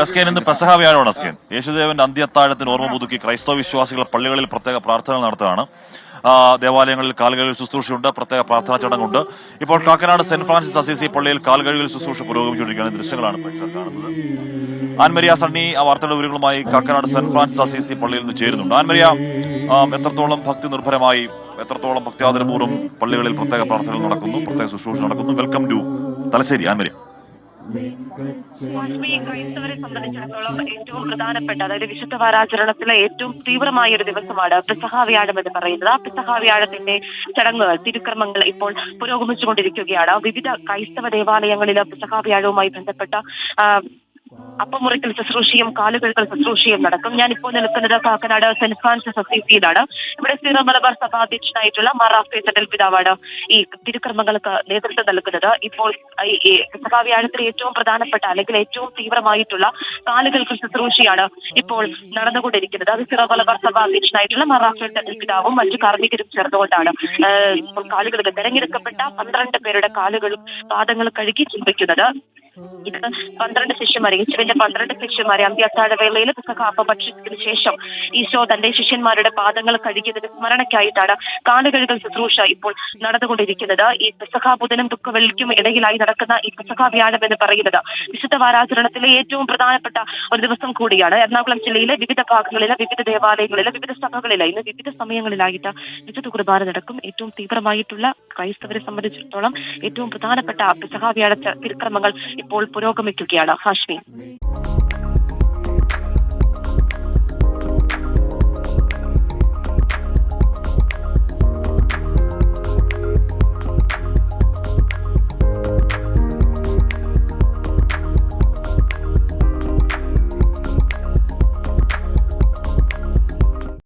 അസ്കേൻ ഇന്ന് പെസഹ വ്യാഴമാണ്. അസ്കേൻ യേശുദേവന്റെ അന്ത്യത്താഴത്തിന് ഓർമ്മ പുതുക്കി ക്രൈസ്തവ വിശ്വാസികൾ പള്ളികളിൽ പ്രത്യേക പ്രാർത്ഥനകൾ നടത്തുകയാണ്. ദേവാലയങ്ങളിൽ കാൽകഴുകൽ ശുശ്രൂഷയുണ്ട്, പ്രത്യേക പ്രാർത്ഥനാ ചടങ്ങുണ്ട്. ഇപ്പോൾ കാക്കനാട് സെന്റ് ഫ്രാൻസിസ് അസീസി പള്ളിയിൽ കാൽകഴുകൽ ശുശ്രൂഷ പുരോഗമിച്ചുകൊണ്ടിരിക്കുകയാണ്. ദൃശ്യങ്ങളാണ് കാണുന്നത്. ആൻമരിയ സണ്ണി ആ വാർത്തയുടെ വിവരങ്ങളുമായി കാക്കനാട് സെന്റ് ഫ്രാൻസിസ് അസീസി പള്ളിയിൽ നിന്ന് ചേരുന്നുണ്ട്. ആൻമരിയ, എത്രത്തോളം ഭക്തി നിർഭരമായി, എത്രത്തോളം ഭക്തിയാദരപൂർവ്വം പള്ളികളിൽ പ്രത്യേക പ്രാർത്ഥനകൾ നടക്കുന്നു, പ്രത്യേക ശുശ്രൂഷ നടക്കുന്നു? Welcome to Thalassery, Annmaria. ക്രൈസ്തവരെ സംബന്ധിച്ചിടത്തോളം ഏറ്റവും പ്രധാനപ്പെട്ട, അതായത് വിശുദ്ധ വാരാചരണത്തിലെ ഏറ്റവും തീവ്രമായ ഒരു ദിവസമാണ് പെസഹ വ്യാഴം എന്ന് പറയുന്നത്. ആ പെസഹ വ്യാഴത്തിന്റെ ചടങ്ങുകൾ, തിരുക്കർമ്മങ്ങൾ ഇപ്പോൾ പുരോഗമിച്ചുകൊണ്ടിരിക്കുകയാണ്. വിവിധ ക്രൈസ്തവ ദേവാലയങ്ങളിലെ പെസഹ വ്യാഴവുമായി ബന്ധപ്പെട്ട അപ്പമുറിക്കൽ ശുശ്രൂഷയും കാലുകഴുകൽ ശുശ്രൂഷയും നടക്കും. ഞാനിപ്പോൾ നിൽക്കുന്നത് കാക്കനാട് സെന്റ് ഫ്രാൻസിസ് അസീസിയിലാണ്. ഇവിടെ സീറോ മലബാർ സഭാധ്യക്ഷനായിട്ടുള്ള മാറാഫെ ചടൽ പിതാവാണ് ഈ തിരുക്കർമ്മങ്ങൾക്ക് നേതൃത്വം നൽകുന്നത്. ഇപ്പോൾ ഈ പെസഹ വ്യാഴത്തിലെ ഏറ്റവും പ്രധാനപ്പെട്ട, അല്ലെങ്കിൽ ഏറ്റവും തീവ്രമായിട്ടുള്ള കാലുകൾക്ക് ശുശ്രൂഷയാണ് ഇപ്പോൾ നടന്നുകൊണ്ടിരിക്കുന്നത്. അത് സീറോ മലബാർ സഭാധ്യക്ഷനായിട്ടുള്ള മാറാഫെ ചടൽ പിതാവും മറ്റു കാർമ്മികരും ചേർന്നുകൊണ്ടാണ് ഇപ്പോൾ കാലുകൾക്ക് തെരഞ്ഞെടുക്കപ്പെട്ട 12 പേരുടെ കാലുകളും പാദങ്ങൾ കഴുകി ചുംബിക്കുന്നത്. ഇത് 12 ശിഷ്യന്മാരെ, യേശുവിന്റെ 12 ശിഷ്യന്മാരെ അന്ത്യത്താഴ വേളയിൽ പെസഹ ഭക്ഷിച്ചതിനു ശേഷം ഈശോ തന്റെ ശിഷ്യന്മാരുടെ പാദങ്ങൾ കഴുകിയതിന് സ്മരണയ്ക്കായിട്ടാണ് കാലുകഴുകൽ ശുശ്രൂഷ ഇപ്പോൾ നടന്നുകൊണ്ടിരിക്കുന്നത്. ഈ പെസഹ ബുധനും ദുഃഖവെള്ളിക്കും ഇടയിലായി നടക്കുന്ന ഈ പെസഹ വ്യാഴം എന്ന് പറയുന്നത് വിശുദ്ധ വാരാചരണത്തിലെ ഏറ്റവും പ്രധാനപ്പെട്ട ഒരു ദിവസം കൂടിയാണ്. എറണാകുളം ജില്ലയിലെ വിവിധ ഭാഗങ്ങളിലെ വിവിധ ദേവാലയങ്ങളിലെ വിവിധ സഭകളിലെ ഇന്ന് വിവിധ സമയങ്ങളിലായിട്ട് വിശുദ്ധ കുർബാന നടക്കും. ഏറ്റവും തീവ്രമായിട്ടുള്ള ക്രൈസ്തവരെ സംബന്ധിച്ചിടത്തോളം ഏറ്റവും പ്രധാനപ്പെട്ട പെസഹ വ്യാഴ തിരുക്രമങ്ങൾ ഇപ്പോൾ പുരോഗമിക്കുകയാണ്. ഹാഷ്മി.